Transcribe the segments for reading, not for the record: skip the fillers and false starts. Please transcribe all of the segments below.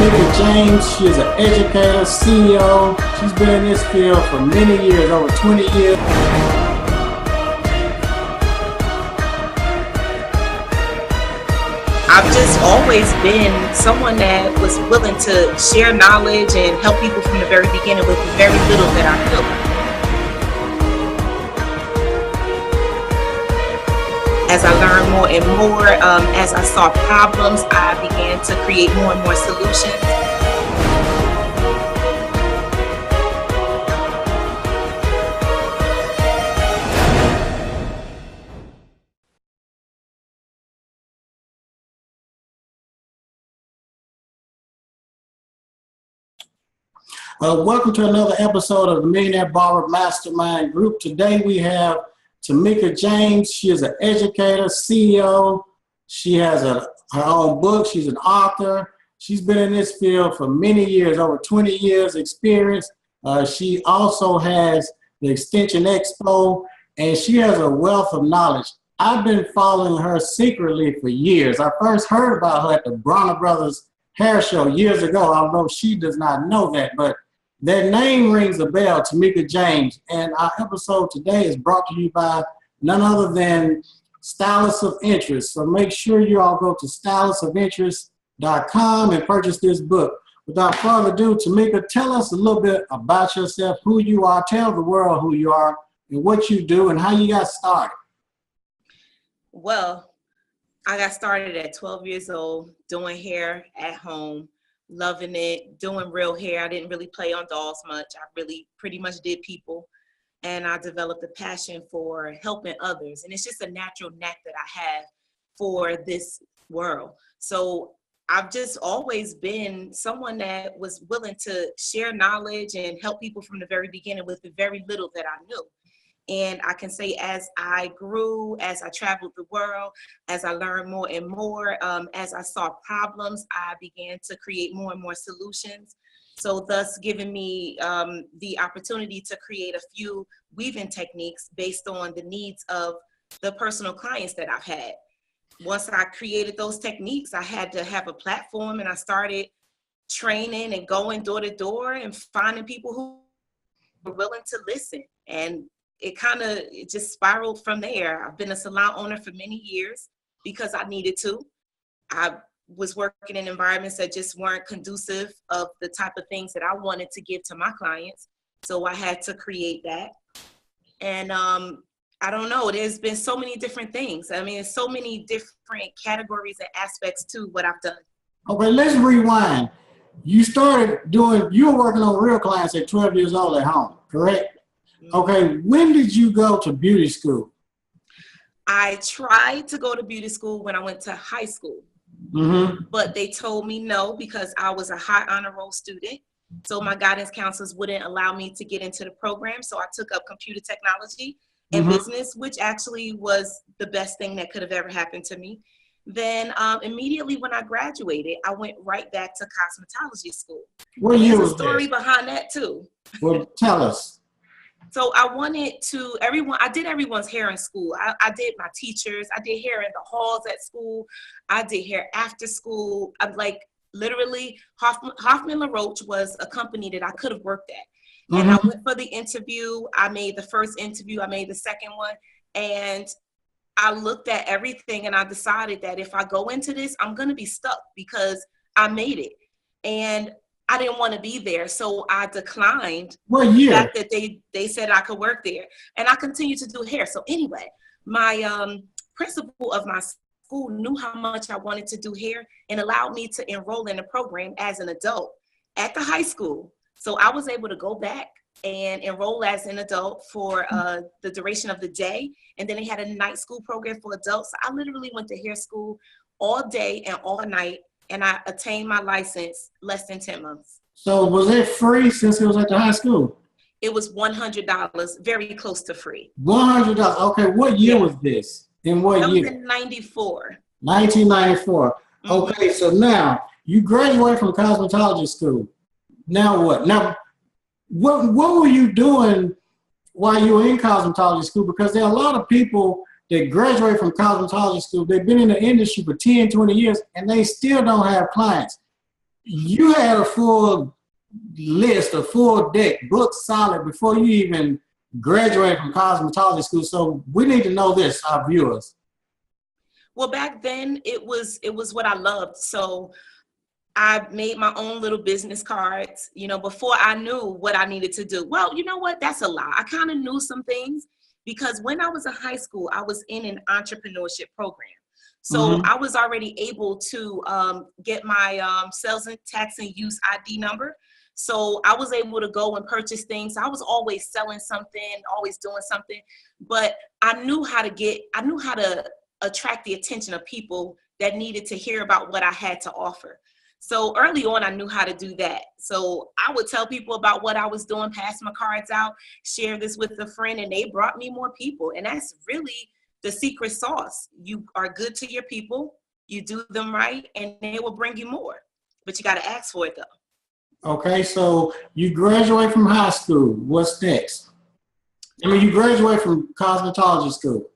Tomeka James. She is an educator, CEO. She's been in this field for many years, over 20 years. I've just always been someone that was willing to share knowledge and help people from the very beginning with the very little that I knew. As I learned more and more, as I saw problems, I began to create more and more solutions. Welcome to another episode of the Millionaire Barber Mastermind group. Today we have Tomeka James. She is an educator, CEO. She has her own book. She's an author. She's been in this field for many years, over 20 years experience. She also has the Extension Expo, and she has a wealth of knowledge. I've been following her secretly for years. I first heard about her at the Bronner Brothers hair show years ago, although she does not know that, but that name rings a bell, Tomeka James. And our episode today is brought to you by none other than Stylist of Interest. So make sure you all go to stylistofinterest.com and purchase this book. Without further ado, Tomeka, tell us a little bit about yourself, who you are, tell the world who you are and what you do and how you got started. Well, I got started at 12 years old doing hair at home. Loving it, doing real hair. I didn't really play on dolls much. I really pretty much did people. And I developed a passion for helping others. And it's just a natural knack that I have for this world. So I've just always been someone that was willing to share knowledge and help people from the very beginning with the very little that I knew. And I can say as I grew, as I traveled the world, as I learned more and more, as I saw problems, I began to create more and more solutions. So thus giving me the opportunity to create a few weaving techniques based on the needs of the personal clients that I've had. Once I created those techniques, I had to have a platform, and I started training and going door to door and finding people who were willing to listen. And it just spiraled from there. I've been a salon owner for many years because I needed to. I was working in environments that just weren't conducive of the type of things that I wanted to give to my clients. So I had to create that. And I don't know, there's been so many different things. I mean, so many different categories and aspects to what I've done. Okay, let's rewind. You were working on real clients at 12 years old at home, correct? Okay, when did you go to beauty school? I tried to go to beauty school when I went to high school, but they told me no because I was a high honor roll student. So my guidance counselors wouldn't allow me to get into the program. So I took up computer technology and business, which actually was the best thing that could have ever happened to me. Then immediately when I graduated, I went right back to cosmetology school. What year was There's a story behind that too. Well, tell us. So I did everyone's hair in school. I did my teachers. I did hair in the halls at school. I did hair after school. I'm like, literally, Hoffman LaRoche was a company that I could have worked at. And I went for the interview. I made the first interview. I made the second one. And I looked at everything and I decided that if I go into this, I'm going to be stuck because I made it. And I didn't want to be there, so I declined the fact that they said I could work there. And I continued to do hair. So anyway, my principal of my school knew how much I wanted to do hair and allowed me to enroll in the program as an adult at the high school. So I was able to go back and enroll as an adult for the duration of the day. And then they had a night school program for adults. So I literally went to hair school all day and all night. And I attained my license less than 10 months. So was it free since it was at the high school? It was $100, very close to free. $100. Okay, what year was this? In what year? That was in 94. 1994. Okay, so now you graduated from cosmetology school. Now what? Now, what were you doing while you were in cosmetology school? Because there are a lot of people that graduate from cosmetology school, they've been in the industry for 10, 20 years, and they still don't have clients. you had a full list, a full deck, booked solid before you even graduated from cosmetology school. So we need to know this, our viewers. Well, back then it was what I loved. So I made my own little business cards, you know, before I knew what I needed to do. Well, you know what? That's a lie. I kind of knew some things because when I was in high school, I was in an entrepreneurship program. So I was already able to get my sales and tax and use ID number. So I was able to go and purchase things. I was always selling something, always doing something, but I knew how to attract the attention of people that needed to hear about what I had to offer. So early on, I knew how to do that. So I would tell people about what I was doing, pass my cards out, share this with a friend, and they brought me more people. And that's really the secret sauce. You are good to your people, you do them right, and they will bring you more. But you got to ask for it, though. Okay, so you graduate from high school. What's next? I mean, you graduate from cosmetology school.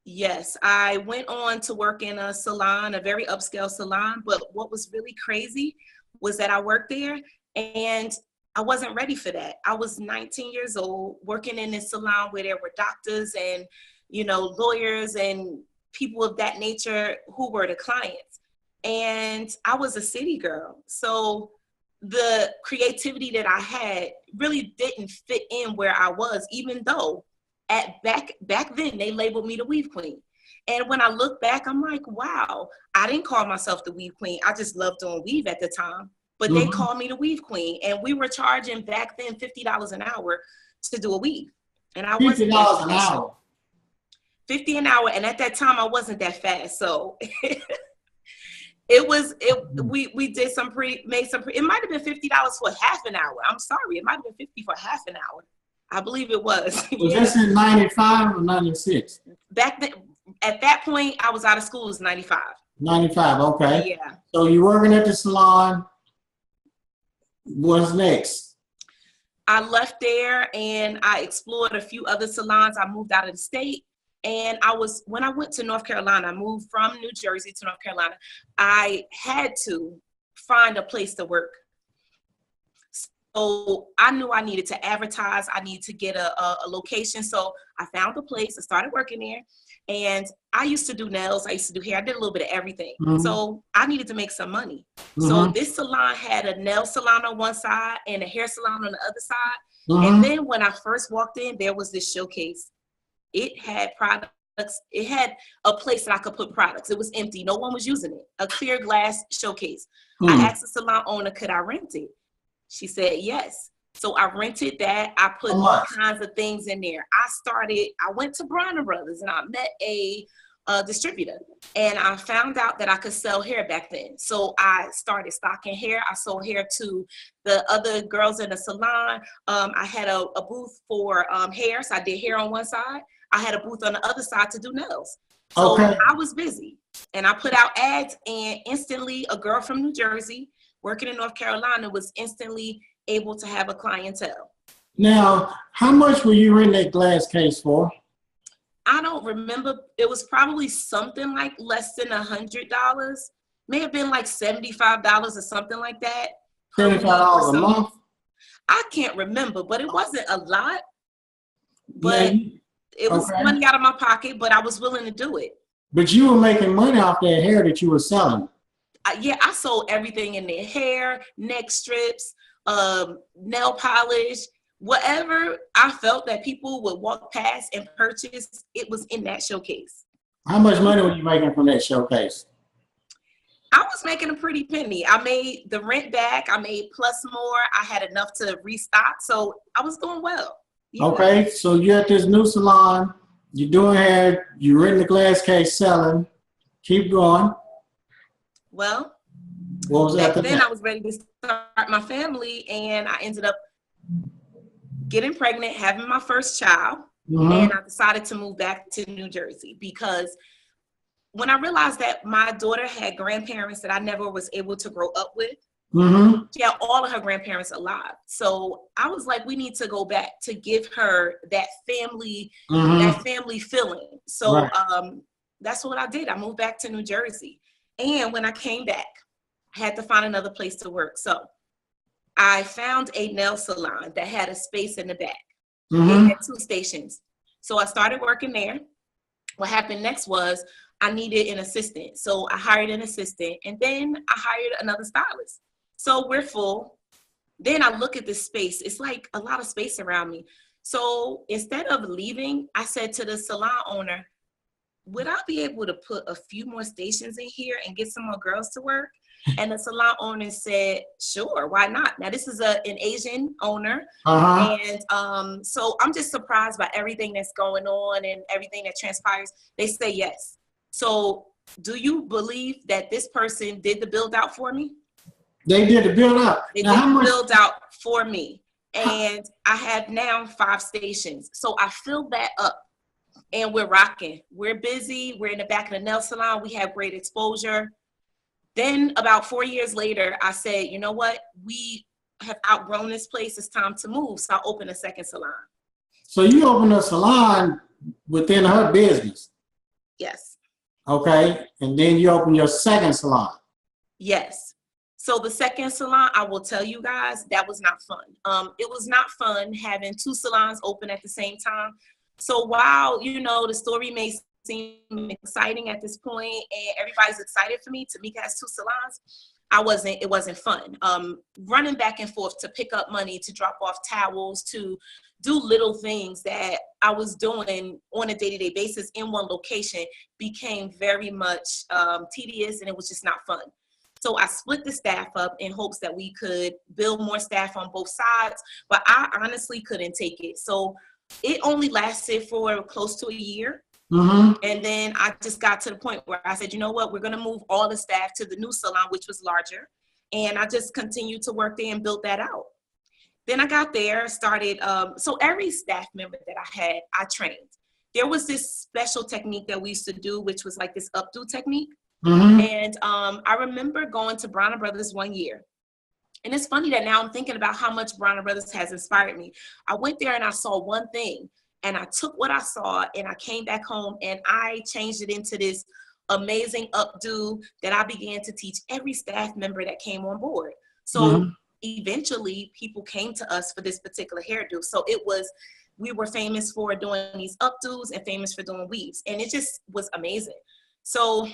Yes, I went on to work in a salon, a very upscale salon. But what was really crazy was that I worked there and I wasn't ready for that. I was 19 years old working in this salon where there were doctors and, you know, lawyers and people of that nature who were the clients. And I was a city girl. So the creativity that I had really didn't fit in where I was, even though back then they labeled me the weave queen. And when I look back, I'm like, wow, I didn't call myself the weave queen. I just loved doing weave at the time. But they called me the weave queen. And we were charging back then $50 an hour to do a weave. And I wasn't $50 an hour. 50 an hour. And at that time I wasn't that fast. So we did it might have been $50 for half an hour. I'm sorry, it might have been 50 for half an hour. I believe it was. Was this in 95 or 96? Back then, at that point, I was out of school. It was 95. 95, okay. Yeah. So you're working at the salon. What's next? I left there and I explored a few other salons. I moved out of the state. And when I went to North Carolina, I moved from New Jersey to North Carolina, I had to find a place to work. So I knew I needed to advertise. I needed to get a location. So I found a place. I started working there. And I used to do nails. I used to do hair. I did a little bit of everything. So I needed to make some money. So this salon had a nail salon on one side and a hair salon on the other side. And then when I first walked in, there was this showcase. It had products. It had a place that I could put products. It was empty. No one was using it. A clear glass showcase. I asked the salon owner, could I rent it? She said yes. So I rented that. I put all kinds of things in there. I went to Bronner Brothers and I met a distributor, and I found out that I could sell hair back then. So I started stocking hair. I sold hair to the other girls in the salon. I had a booth for hair. So I did hair on one side. I had a booth on the other side to do nails. So I was busy and I put out ads, and instantly a girl from New Jersey working in North Carolina was instantly able to have a clientele. Now, how much were you in that glass case for? I don't remember. It was probably something like less than $100. May have been like $75 or something like that. $75 a month? I can't remember, but it wasn't a lot. But it was money out of my pocket, but I was willing to do it. But you were making money off that hair that you were selling. Yeah, I sold everything in there: hair, neck strips, nail polish, whatever I felt that people would walk past and purchase. It was in that showcase. How much money were you making from that showcase? I was making a pretty penny. I made the rent back. I made plus more. I had enough to restock, so I was doing well. Yeah. Okay, so you're at this new salon. You're doing hair. You're in the glass case selling. Keep going. Well, what was back then I was ready to start my family, and I ended up getting pregnant, having my first child, and I decided to move back to New Jersey because when I realized that my daughter had grandparents that I never was able to grow up with, she had all of her grandparents alive. So I was like, we need to go back to give her that family, that family feeling. So that's what I did. I moved back to New Jersey. And when I came back, had to find another place to work. So I found a nail salon that had a space in the back. It had 2 stations. So I started working there. What happened next was I needed an assistant. So I hired an assistant, and then I hired another stylist. So we're full. Then I look at this space. It's like a lot of space around me. So instead of leaving, I said to the salon owner, would I be able to put a few more stations in here and get some more girls to work? And the salon owner said, sure, why not? Now, this is an Asian owner. And so I'm just surprised by everything that's going on and everything that transpires. They say yes. So do you believe that this person did the build out for me? They did the build out. They did the build out for me. And I have now 5 stations. So I filled that up and we're rocking. We're busy. We're in the back of the nail salon. We have great exposure. Then about 4 years later, I said, you know what? We have outgrown this place. It's time to move. So I opened a second salon. So you opened a salon within her business? Yes. Okay. And then you opened your second salon? Yes. So the second salon, I will tell you guys, that was not fun. It was not fun having 2 salons open at the same time. So while, you know, the story may seem exciting at this point and everybody's excited for me, Tomeka has 2 salons, it wasn't fun. Running back and forth to pick up money, to drop off towels, to do little things that I was doing on a day-to-day basis in one location became very much tedious, and it was just not fun. So I split the staff up in hopes that we could build more staff on both sides, but I honestly couldn't take it. So it only lasted for close to a year. And then I just got to the point where I said, you know what, we're going to move all the staff to the new salon, which was larger. And I just continued to work there and built that out. Then I got there, started, so every staff member that I had, I trained. There was this special technique that we used to do, which was like this updo technique. And I remember going to Bronner Brothers one year. And it's funny that now I'm thinking about how much Bronner Brothers has inspired me. I went there and I saw one thing, and I took what I saw and I came back home and I changed it into this amazing updo that I began to teach every staff member that came on board. So eventually people came to us for this particular hairdo. So we were famous for doing these updos and famous for doing weaves. And it just was amazing. So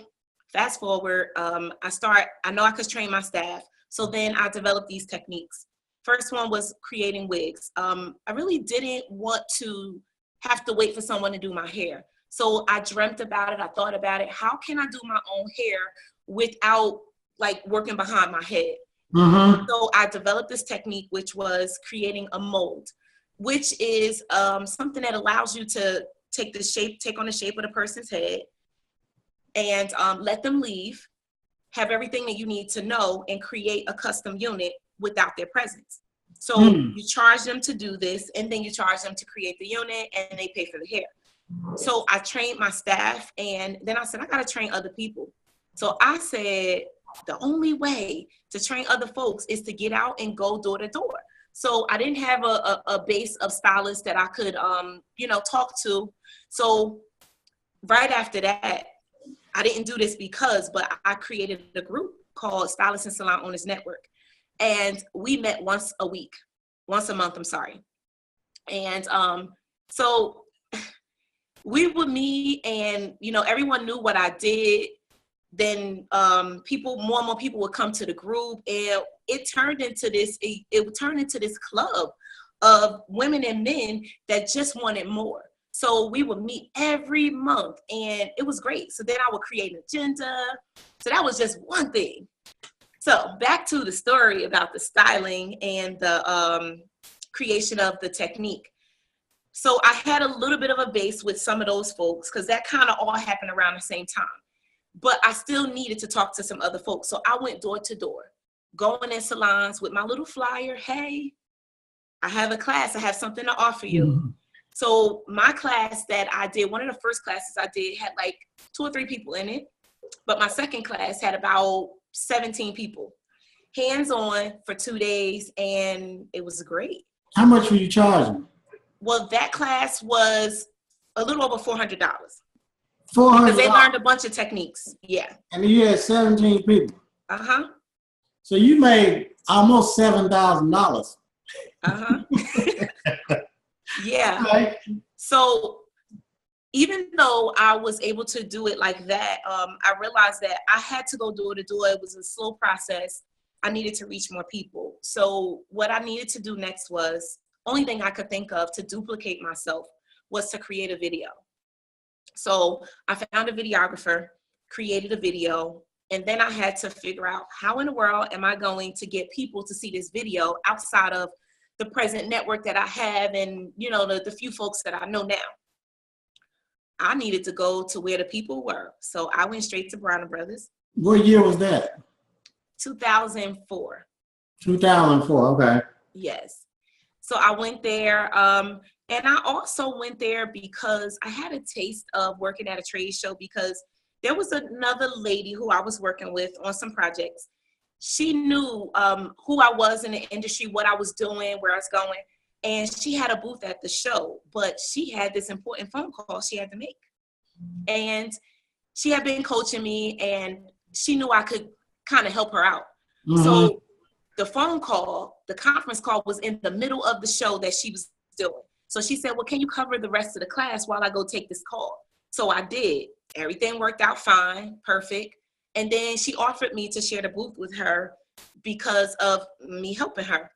fast forward, I know I could train my staff. So then I developed these techniques. First one was creating wigs. I really didn't want to have to wait for someone to do my hair. So I dreamt about it. I thought about it. How can I do my own hair without like working behind my head? So I developed this technique, which was creating a mold, which is something that allows you to take on the shape of the person's head and let them leave, have everything that you need to know, and create a custom unit without their presence. So you charge them to do this, and then you charge them to create the unit, and they pay for the hair. So I trained my staff, and then I said, I got to train other people. So I said, the only way to train other folks is to get out and go door to door. So I didn't have a base of stylists that I could, talk to. So right after that, I didn't do this but I created a group called Stylist and Salon Owners Network. And we met once a month, I'm sorry. And so we would meet, and, everyone knew what I did. Then more and more people would come to the group, and it turned into this club of women and men that just wanted more. So we would meet every month, and it was great. So then I would create an agenda. So that was just one thing. So back to the story about the styling and the creation of the technique. So I had a little bit of a base with some of those folks, because that kind of all happened around the same time. But I still needed to talk to some other folks. So I went door to door, going in salons with my little flyer. Hey, I have a class. I have something to offer you. So my class that I did, one of the first classes I did had like 2 or 3 people in it. But my second class had about 17 people, hands-on for 2 days, and it was great. How much were you charging? Well, that class was a little over $400. $400? Because they learned a bunch of techniques. Yeah. And you had 17 people? Uh-huh. So you made almost $7,000. Yeah. Right. So even though I was able to do it like that, I realized that I had to go door to door. It was a slow process. I needed to reach more people. So what I needed to do next was, only thing I could think of to duplicate myself was to create a video. So I found a videographer, created a video, and then I had to figure out how in the world am I going to get people to see this video outside of the present network that I have and, you know, the few folks that I know now. I needed to go to where the people were. So I went straight to Brown Brothers. What year was that? 2004. 2004, okay. Yes. So I went there. And I also went there because I had a taste of working at a trade show, because there was another lady who I was working with on some projects. She knew who I was in the industry, what I was doing, where I was going. And she had a booth at the show, but she had this important phone call she had to make. And she had been coaching me, and she knew I could kind of help her out. Mm-hmm. So the phone call, the conference call, was in the middle of the show that she was doing. So she said, well, can you cover the rest of the class while I go take this call? So I did. Everything worked out fine, perfect. And then she offered me to share the booth with her because of me helping her.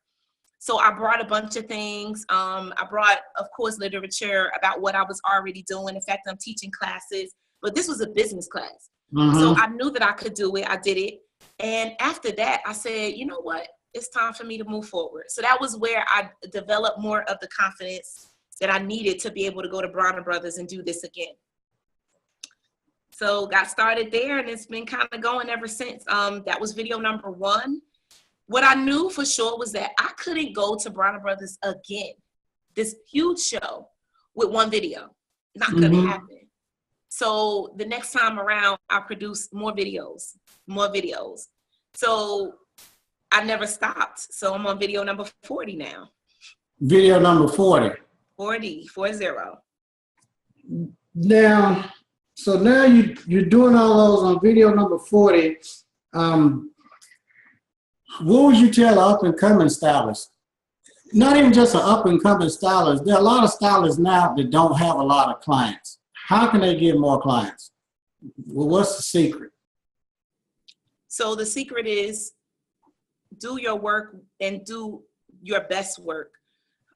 So I brought a bunch of things. I brought, of course, literature about what I was already doing. In fact, I'm teaching classes, but this was a business class. Mm-hmm. So I knew that I could do it. I did it. And after that, I said, you know what? It's time for me to move forward. So that was where I developed more of the confidence that I needed to be able to go to Brown Brothers and do this again. So got started there, and it's been kind of going ever since. That was video number 1. What I knew for sure was that I couldn't go to Brown Brothers again, this huge show, with one video. Not gonna happen. So the next time around, I produced more videos. So I never stopped. So I'm on video number 40 now. Video number 40. 40. Now, so now you're doing all those on video number 40. What would you tell an up-and-coming stylist? Not even just an up-and-coming stylist. There are a lot of stylists now that don't have a lot of clients. How can they get more clients? Well, what's the secret? So the secret is do your work and do your best work.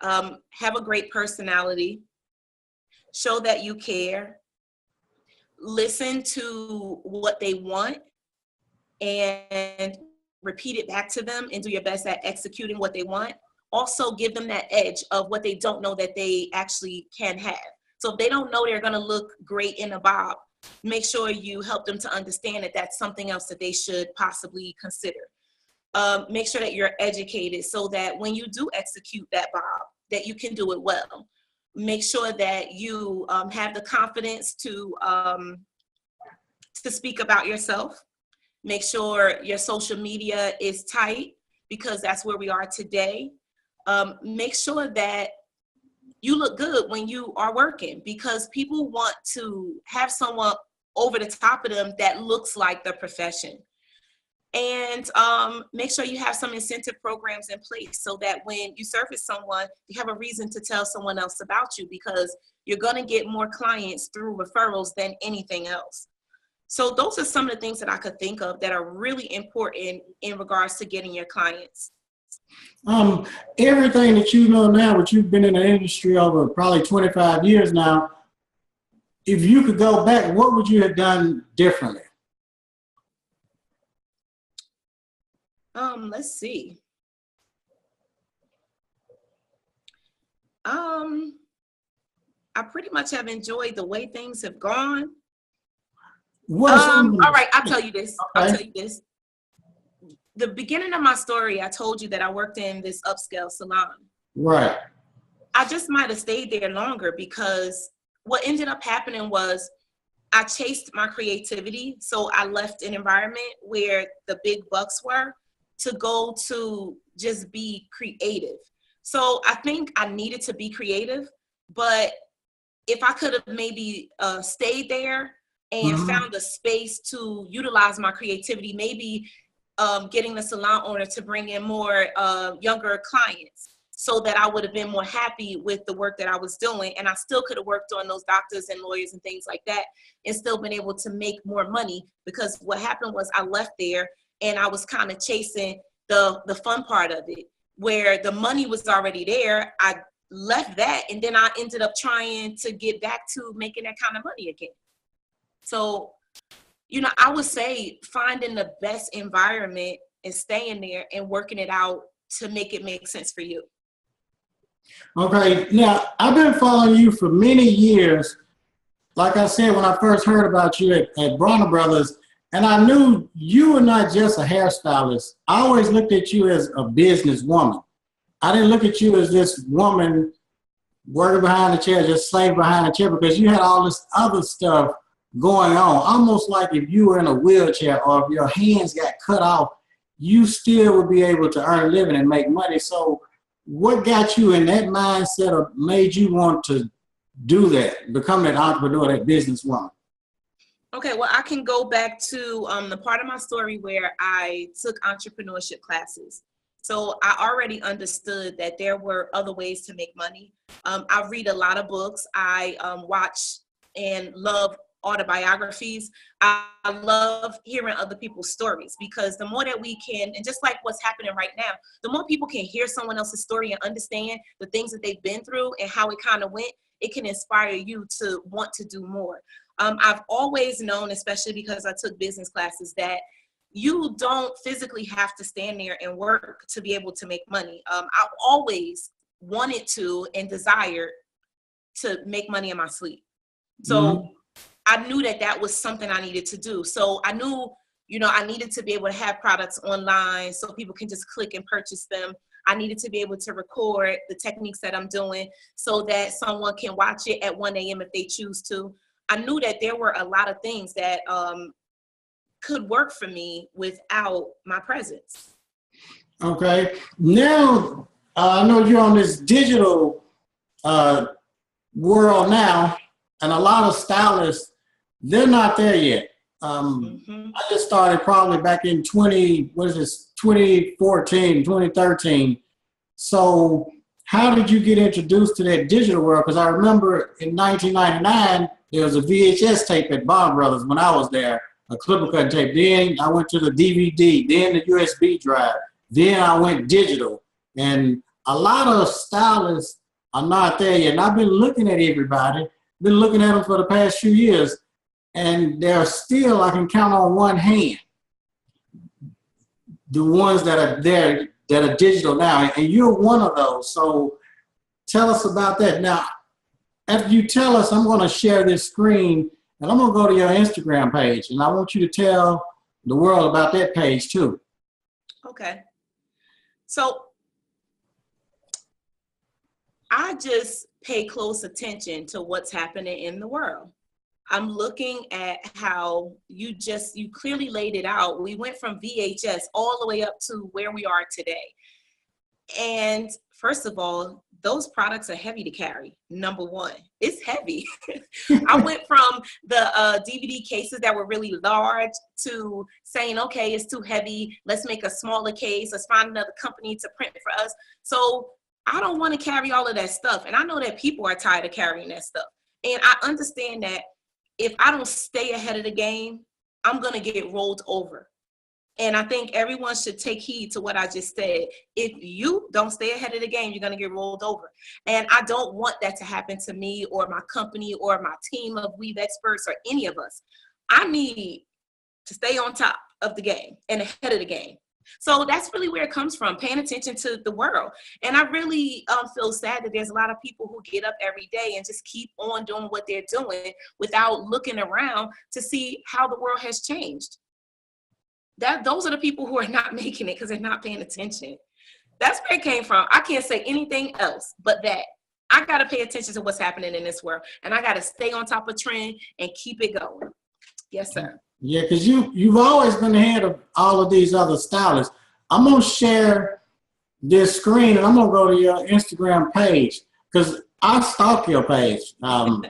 Have a great personality. Show that you care. Listen to what they want and repeat it back to them, and do your best at executing what they want. Also give them that edge of what they don't know that they actually can have. So if they don't know they're gonna look great in a bob, make sure you help them to understand that that's something else that they should possibly consider. Make sure that you're educated so that when you do execute that bob, that you can do it well. Make sure that you have the confidence to speak about yourself. Make sure your social media is tight, because that's where we are today. Make sure that you look good when you are working, because people want to have someone over the top of them that looks like the profession. And make sure you have some incentive programs in place so that when you service someone, you have a reason to tell someone else about you, because you're going to get more clients through referrals than anything else. So those are some of the things that I could think of that are really important in regards to getting your clients. Everything that you know now, but you've been in the industry over probably 25 years now, if you could go back, what would you have done differently? Let's see. I pretty much have enjoyed the way things have gone. All right, I'll tell you this. Okay. The beginning of my story, I told you that I worked in this upscale salon. Right. I just might have stayed there longer, because what ended up happening was I chased my creativity. So I left an environment where the big bucks were to go to just be creative. So I think I needed to be creative, but if I could have maybe stayed there and found a space to utilize my creativity, maybe getting the salon owner to bring in more younger clients, so that I would have been more happy with the work that I was doing. And I still could have worked on those doctors and lawyers and things like that and still been able to make more money, because what happened was I left there and I was kind of chasing the fun part of it, where the money was already there. I left that, and then I ended up trying to get back to making that kind of money again. So, you know, I would say finding the best environment and staying there and working it out to make it make sense for you. Okay, now I've been following you for many years. Like I said, when I first heard about you at Bronner Brothers, and I knew you were not just a hairstylist. I always looked at you as a businesswoman. I didn't look at you as this woman working behind the chair, just slaving behind the chair, because you had all this other stuff going on. Almost like if you were in a wheelchair or if your hands got cut off, you still would be able to earn a living and make money. So what got you in that mindset or made you want to do that, become that entrepreneur, that businesswoman? Okay, well, I can go back to the part of my story where I took entrepreneurship classes. So I already understood that there were other ways to make money. I read a lot of books. I watch and love autobiographies. I love hearing other people's stories, because the more that we can, and just like what's happening right now, the more people can hear someone else's story and understand the things that they've been through and how it kind of went, it can inspire you to want to do more. I've always known, especially because I took business classes, that you don't physically have to stand there and work to be able to make money. I've always wanted to and desired to make money in my sleep. So I knew that that was something I needed to do. So I knew, you know, I needed to be able to have products online so people can just click and purchase them. I needed to be able to record the techniques that I'm doing so that someone can watch it at 1 a.m. if they choose to. I knew that there were a lot of things that could work for me without my presence. Okay. Now, I know you're on this digital world now, and a lot of stylists, they're not there yet. I just started probably back in 2014, 2013. So how did you get introduced to that digital world? Because I remember in 1999, there was a VHS tape at Barber Brothers when I was there, a clipper cutting tape. Then I went to the DVD, then the USB drive. Then I went digital. And a lot of stylists are not there yet. And I've been looking at everybody, been looking at them for the past few years, and they're still, I can count on one hand, the ones that are there that are digital now. And you're one of those. So tell us about that. Now, after you tell us, I'm going to share this screen, and I'm going to go to your Instagram page, and I want you to tell the world about that page too. Okay. So I just pay close attention to what's happening in the world. I'm looking at how you clearly laid it out. We went from VHS all the way up to where we are today. And first of all, those products are heavy to carry. Number one, it's heavy. I went from the DVD cases that were really large to saying, okay, it's too heavy. Let's make a smaller case. Let's find another company to print for us. So I don't want to carry all of that stuff. And I know that people are tired of carrying that stuff. And I understand that if I don't stay ahead of the game, I'm going to get rolled over. And I think everyone should take heed to what I just said. If you don't stay ahead of the game, you're going to get rolled over. And I don't want that to happen to me or my company or my team of weave experts or any of us. I need to stay on top of the game and ahead of the game. So that's really where it comes from, paying attention to the world. And I really feel sad that there's a lot of people who get up every day and just keep on doing what they're doing without looking around to see how the world has changed. Those are the people who are not making it because they're not paying attention. That's where it came from. I can't say anything else but that. I got to pay attention to what's happening in this world, and I got to stay on top of trend and keep it going. Yes, sir. Yeah, because you've always been ahead of all of these other stylists. I'm going to share this screen, and I'm going to go to your Instagram page because I stalk your page. I'm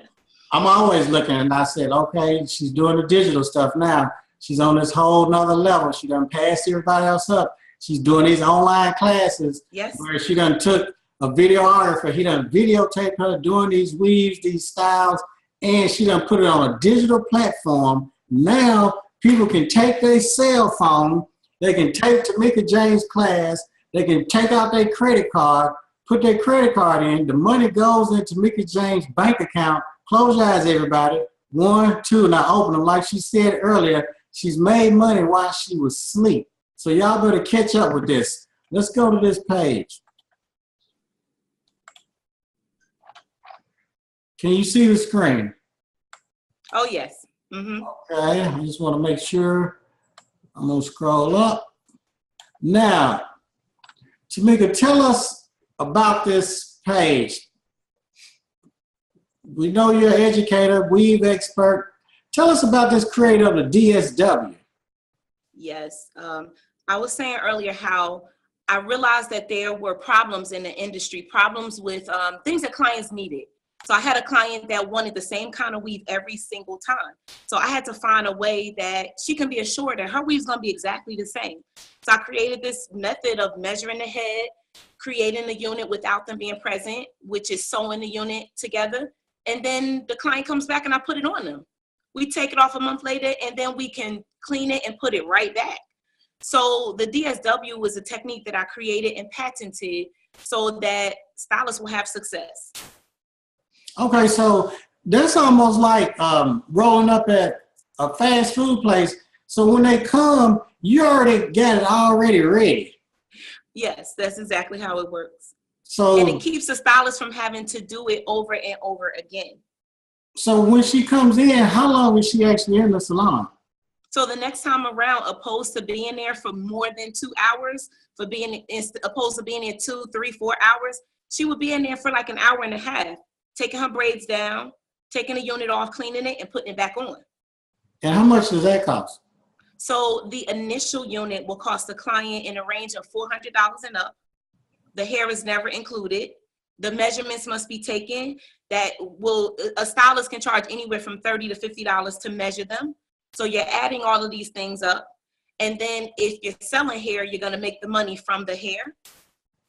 always looking, and I said, okay, she's doing the digital stuff now. She's on this whole nother level. She done passed everybody else up. She's doing these online classes. Yes. Where she done took a videographer. He done videotaped her doing these weaves, these styles, and she done put it on a digital platform. Now people can take their cell phone, they can take Tomeka James' class, they can take out their credit card, put their credit card in, the money goes into Tomeka James' bank account. Close your eyes, everybody. 1, 2, now open them. Like she said earlier, she's made money while she was asleep. So y'all better catch up with this. Let's go to this page. Can you see the screen? Oh, yes. Mm-hmm. Okay, I just want to make sure. I'm going to scroll up. Now, Tomeka, tell us about this page. We know you're an educator, weave expert. Tell us about this creator of the DSW. Yes. I was saying earlier how I realized that there were problems in the industry, problems with things that clients needed. So I had a client that wanted the same kind of weave every single time. So I had to find a way that she can be assured that her weave's gonna be exactly the same. So I created this method of measuring the head, creating the unit without them being present, which is sewing the unit together. And then the client comes back and I put it on them. We take it off a month later and then we can clean it and put it right back. So the DSW was a technique that I created and patented so that stylists will have success. Okay, so that's almost like rolling up at a fast food place. So when they come, you already got it already ready. Yes, that's exactly how it works. So, and it keeps the stylist from having to do it over and over again. So when she comes in, how long is she actually in the salon? So the next time around, opposed to being there for more than 2 hours, opposed to being there 2, 3, 4 hours, she would be in there for like an hour and a half, taking her braids down, taking the unit off, cleaning it, and putting it back on. And how much does that cost? So the initial unit will cost the client in a range of $400 and up. The hair is never included. The measurements must be taken. A stylist can charge anywhere from $30 to $50 to measure them. So you're adding all of these things up. And then if you're selling hair, you're gonna make the money from the hair,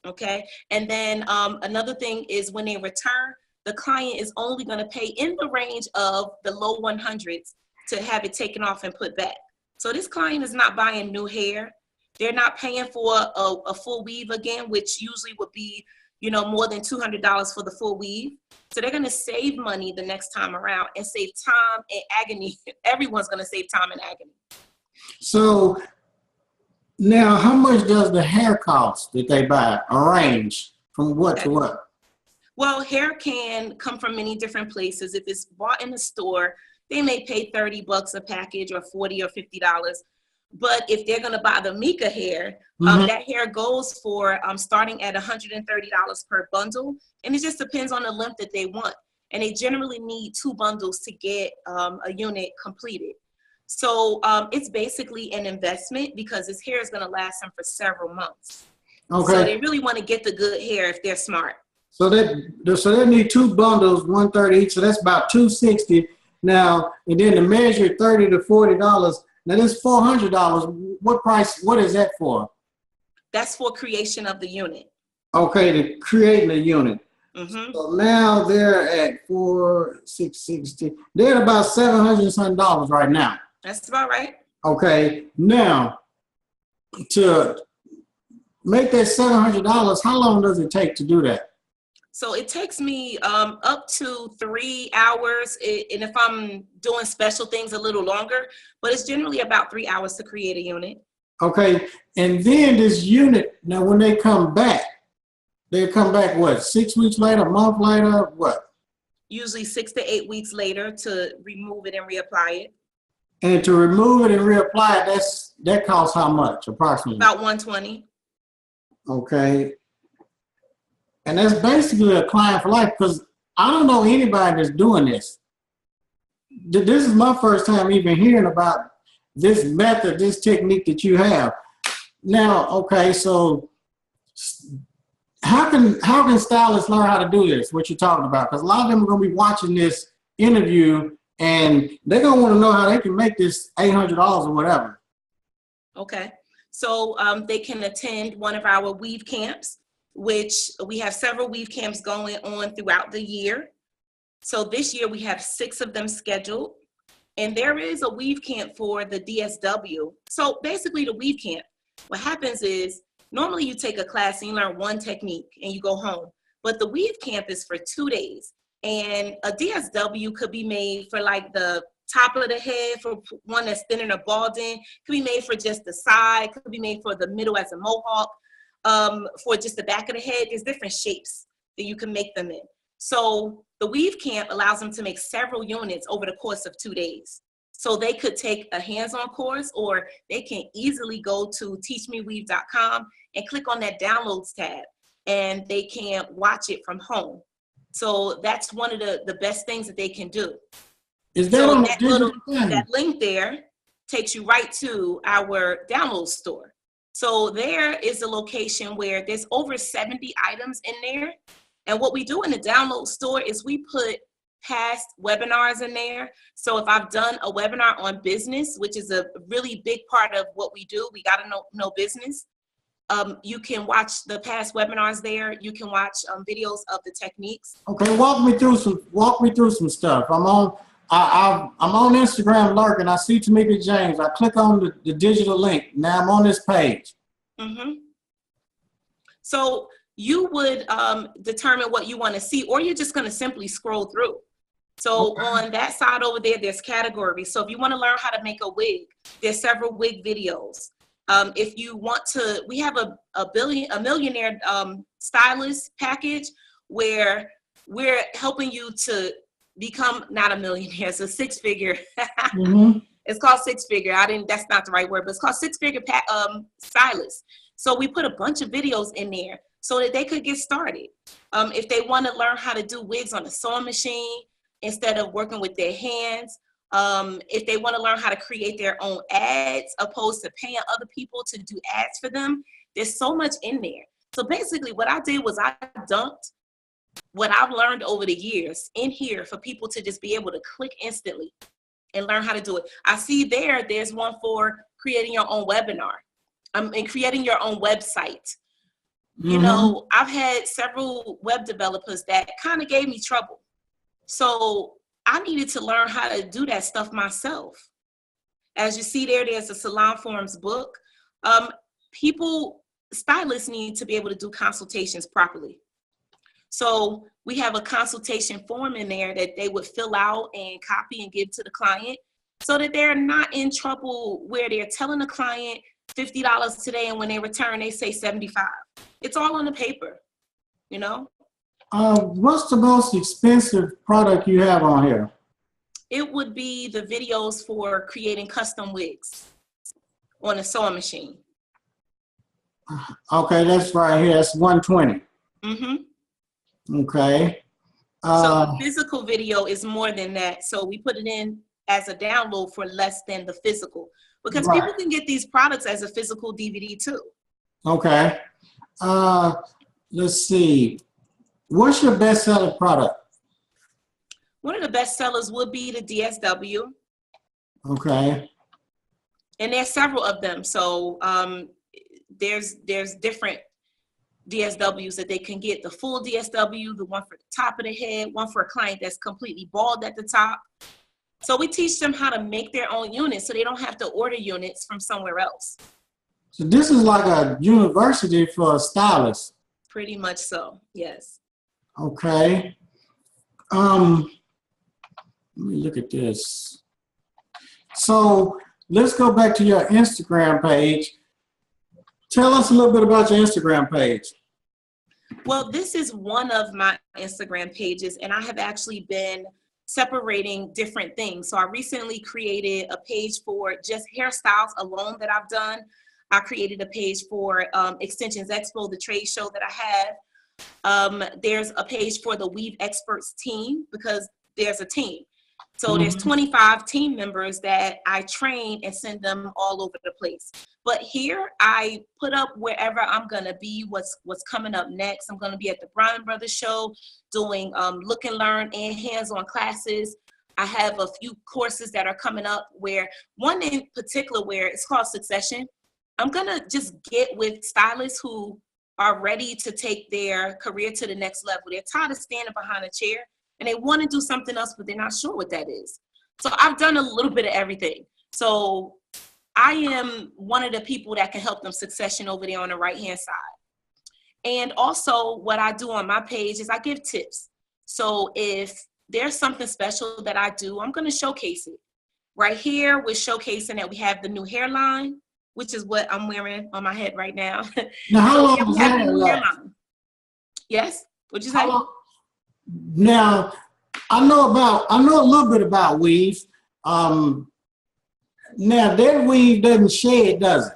okay? And then another thing is when they return, the client is only gonna pay in the range of the low 100s to have it taken off and put back. So this client is not buying new hair. They're not paying for a full weave again, which usually would be, more than $200 for the full weave. So they're gonna save money the next time around and save time and agony. Everyone's gonna save time and agony. So now how much does the hair cost that they buy? A range from what to what? Well, hair can come from many different places. If it's bought in the store, they may pay $30 a package or $40 or $50. But if they're gonna buy the Mika hair, that hair goes for starting at $130 per bundle. And it just depends on the length that they want. And they generally need 2 bundles to get a unit completed. So it's basically an investment because this hair is gonna last them for several months. Okay. So they really wanna get the good hair if they're smart. So they need 2 bundles, $130 each, so that's about $260. Now, and then to measure $30 to $40. Now this $400, what is that for? That's for creation of the unit. Okay, to creating the unit. So now they're at $660. They're at about $700 something right now. That's about right. Okay, now to make that $700, how long does it take to do that? So it takes me up to 3 hours, and if I'm doing special things, a little longer, but it's generally about 3 hours to create a unit. Okay, and then this unit, now when they come back what, 6 weeks later, a month later, what? Usually 6 to 8 weeks later to remove it and reapply it. And to remove it and reapply it, that costs how much approximately? About $120. Okay. And that's basically a client for life because I don't know anybody that's doing this. This is my first time even hearing about this method, this technique that you have. Now, okay, so how can stylists learn how to do this, what you're talking about? Because a lot of them are going to be watching this interview and they're gonna want to know how they can make this $800 or whatever. Okay, so they can attend one of our weave camps, which we have several weave camps going on throughout the year. So this year we have 6 of them scheduled, and there is a weave camp for the DSW. So basically the weave camp, what happens is normally you take a class and you learn one technique and you go home, but the weave camp is for 2 days, and a DSW could be made for like the top of the head, for one that's thinner or balding, could be made for just the side, could be made for the middle as a mohawk, for just the back of the head. There's different shapes that you can make them in. So the weave camp allows them to make several units over the course of 2 days. So they could take a hands-on course, or they can easily go to teachmeweave.com and click on that downloads tab, and they can watch it from home. So that's one of the best things that they can do. Is that So on that that link there takes you right to our download store. So there is a location where there's over 70 items in there. And what we do in the download store is we put past webinars in there. So if I've done a webinar on business, which is a really big part of what we do, we got to know business. You can watch the past webinars there. You can watch videos of the techniques. Okay, walk me through some stuff. I'm on Instagram lurking. I see Tomeka James. I click on the digital link. Now I'm on this page. Mm-hmm. So you would determine what you want to see, or you're just going to simply scroll through. So on that side over there, there's categories. So if you want to learn how to make a wig, there's several wig videos. If you want to, we have a millionaire stylist package where we're helping you to become not a millionaire, it's a 6-figure. Mm-hmm. It's called 6-figure. That's not the right word, but it's called 6-figure stylist. So we put a bunch of videos in there so that they could get started. If they want to learn how to do wigs on a sewing machine instead of working with their hands, if they want to learn how to create their own ads opposed to paying other people to do ads for them, there's so much in there. So basically what I did was I dumped what I've learned over the years in here for people to just be able to click instantly and learn how to do it. I see there's one for creating your own webinar and creating your own website. Mm-hmm. You know, I've had several web developers that kind of gave me trouble. So I needed to learn how to do that stuff myself. As you see there's a Salon Forms book. Stylists need to be able to do consultations properly. So we have a consultation form in there that they would fill out and copy and give to the client so that they're not in trouble where they're telling the client $50 today and when they return, they say $75. It's all on the paper, you know? What's the most expensive product you have on here? It would be the videos for creating custom wigs on a sewing machine. Okay, that's right here. That's $120. Mm-hmm. Okay. So the physical video is more than that. So we put it in as a download for less than the physical, because people can get these products as a physical DVD too. Okay. Let's see. What's your best-selling product? One of the best sellers would be the DSW. Okay. And there's several of them. So there's different DSWs that they can get. The full DSW, the one for the top of the head, one for a client that's completely bald at the top. So we teach them how to make their own units so they don't have to order units from somewhere else. So this is like a university for stylists. Pretty much so, yes. Okay. Let me look at this. So let's go back to your Instagram page. Tell us a little bit about your Instagram page. Well, this is one of my Instagram pages, and I have actually been separating different things. So I recently created a page for just hairstyles alone that I've done. I created a page for Extensions Expo, the trade show that I have. There's a page for the Weave Experts team, because there's a team. So there's 25 team members that I train and send them all over the place. But here I put up wherever I'm gonna be, what's coming up next. I'm gonna be at the Bryan Brothers show doing look and learn and hands-on classes. I have a few courses that are coming up, where one in particular where it's called Succession. I'm going to just get with stylists who are ready to take their career to the next level. They're tired of standing behind a chair and they want to do something else, but they're not sure what that is. So I've done a little bit of everything. So I am one of the people that can help them succession over there on the right-hand side. And also what I do on my page is I give tips. So if there's something special that I do, I'm going to showcase it. Right here, we're showcasing that we have the new hairline, which is what I'm wearing on my head right now. Now, how So long we is have that? the new hairline. Yes? What'd you say? Now, I know a little bit about weave. Now, that weave doesn't shed, does it?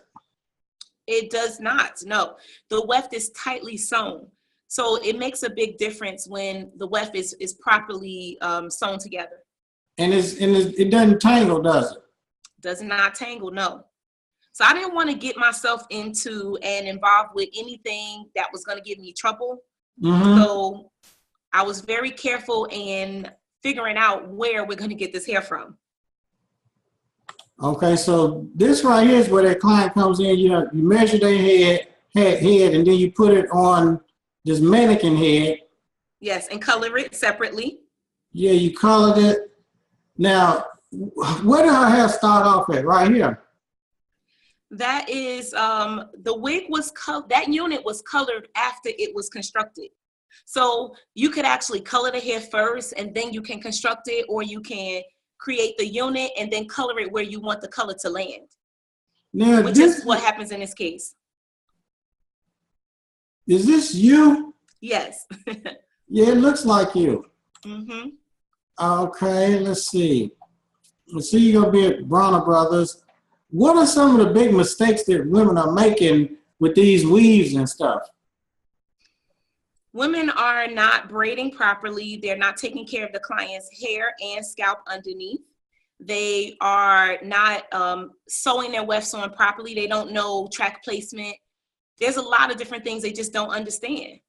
It does not, no. The weft is tightly sewn. So it makes a big difference when the weft is properly sewn together. And it doesn't tangle, does it? Does not tangle, no. So I didn't want to get myself into and involved with anything that was going to give me trouble. So I was very careful in figuring out where we're going to get this hair from. Okay, so this right here is where that client comes in. You measure their head, and then you put it on this mannequin head. Yes, and color it separately. Yeah, you colored it. Now, where did her hair start off at? Right here. That is, the wig was, that unit was colored after it was constructed. So you could actually color the hair first and then you can construct it, or you can create the unit and then color it where you want the color to land. Now, which is what happens in this case. Is this you? Yes. Yeah, it looks like you. Mm-hmm. Okay, let's see. Let's see, you're gonna be at Bronner Brothers. What are some of the big mistakes that women are making with these weaves and stuff? Women are not braiding properly. They're not taking care of the client's hair and scalp underneath. They are not sewing their wefts on properly. They don't know track placement. There's a lot of different things they just don't understand.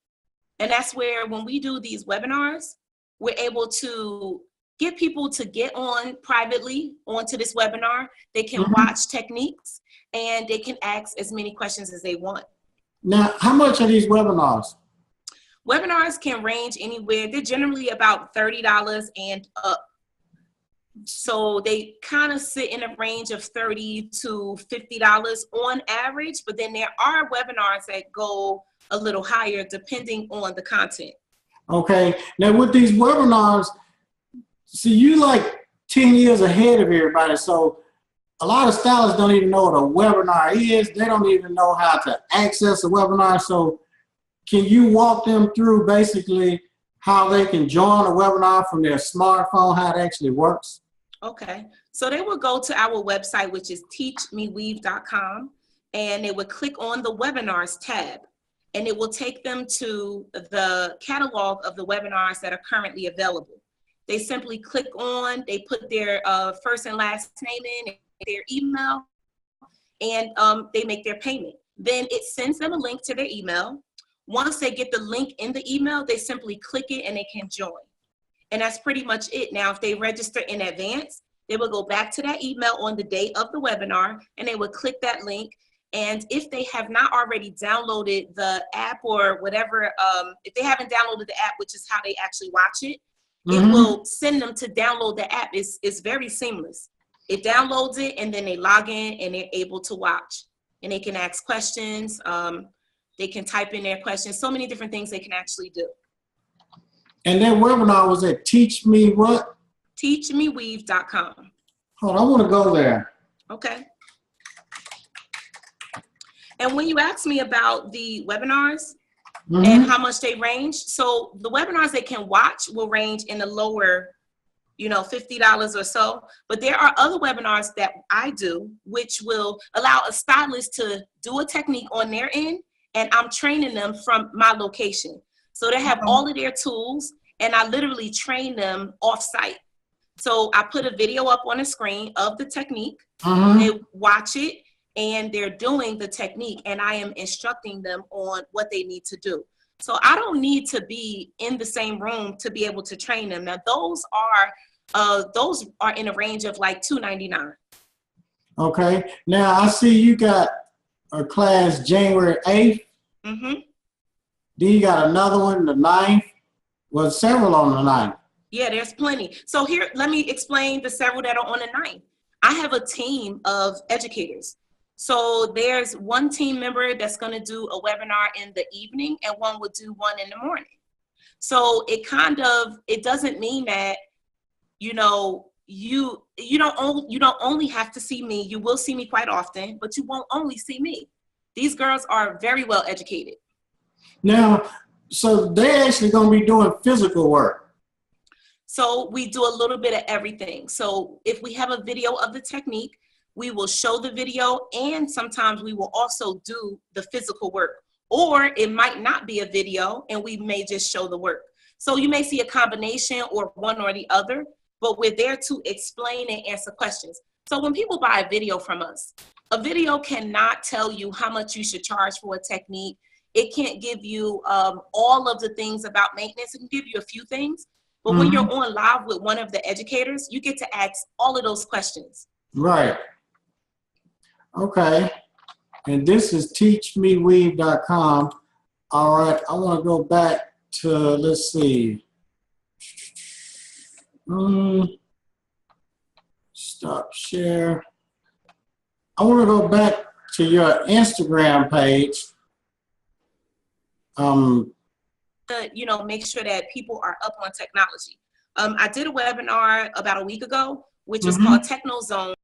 And that's where when we do these webinars, we're able to get people to get on privately onto this webinar. They can watch techniques and they can ask as many questions as they want. Now, how much are these webinars? Webinars can range anywhere. They're generally about $30 and up. So they kind of sit in a range of $30 to $50 on average, but then there are webinars that go a little higher depending on the content. Okay. Now with these webinars, see, you like 10 years ahead of everybody. So a lot of stylists don't even know what a webinar is. They don't even know how to access a webinar. So can you walk them through basically how they can join a webinar from their smartphone, how it actually works? Okay, so they will go to our website, which is teachmeweave.com, and they would click on the webinars tab, and it will take them to the catalog of the webinars that are currently available. They simply click on, they put their first and last name in, their email, and they make their payment. Then it sends them a link to their email. Once they get the link in the email, they simply click it and they can join. And that's pretty much it. Now, if they register in advance, they will go back to that email on the day of the webinar and they will click that link. And if they have not already downloaded the app or whatever, if they haven't downloaded the app, which is how they actually watch it, it will send them to download the app. It's very seamless. It downloads it and then they log in and they're able to watch. And they can ask questions. They can type in their questions. So many different things they can actually do. And that webinar was at Teach Me what? Teachmeweave.com. Hold on, I want to go there. Okay. And when you ask me about the webinars and how much they range, so the webinars they can watch will range in the lower, $50 or so. But there are other webinars that I do, which will allow a stylist to do a technique on their end, and I'm training them from my location. So they have all of their tools, and I literally train them off-site. So I put a video up on the screen of the technique. They watch it, and they're doing the technique, and I am instructing them on what they need to do. So I don't need to be in the same room to be able to train them. Now, those are those are in a range of like $299. Okay. Now I see you got a class January 8th. Mm-hmm. Then you got another one the 9th. Well, several on the 9th. Yeah, there's plenty. So here, let me explain the several that are on the 9th. I have a team of educators. So there's one team member that's going to do a webinar in the evening, and one will do one in the morning. So it doesn't mean that, you don't only have to see me. You will see me quite often, but you won't only see me. These girls are very well educated. Now, so they're actually going to be doing physical work. So we do a little bit of everything. So if we have a video of the technique, we will show the video, and sometimes we will also do the physical work. Or it might not be a video, and we may just show the work. So you may see a combination or one or the other, but we're there to explain and answer questions. So when people buy a video from us, a video cannot tell you how much you should charge for a technique. It can't give you all of the things about maintenance. It can give you a few things. But when you're on live with one of the educators, you get to ask all of those questions. Right. Okay. And this is teachmeweave.com. All right. I want to go back to, let's see. Stop share. I want to go back to your Instagram page. Make sure that people are up on technology. I did a webinar about a week ago, which was called Techno Zone.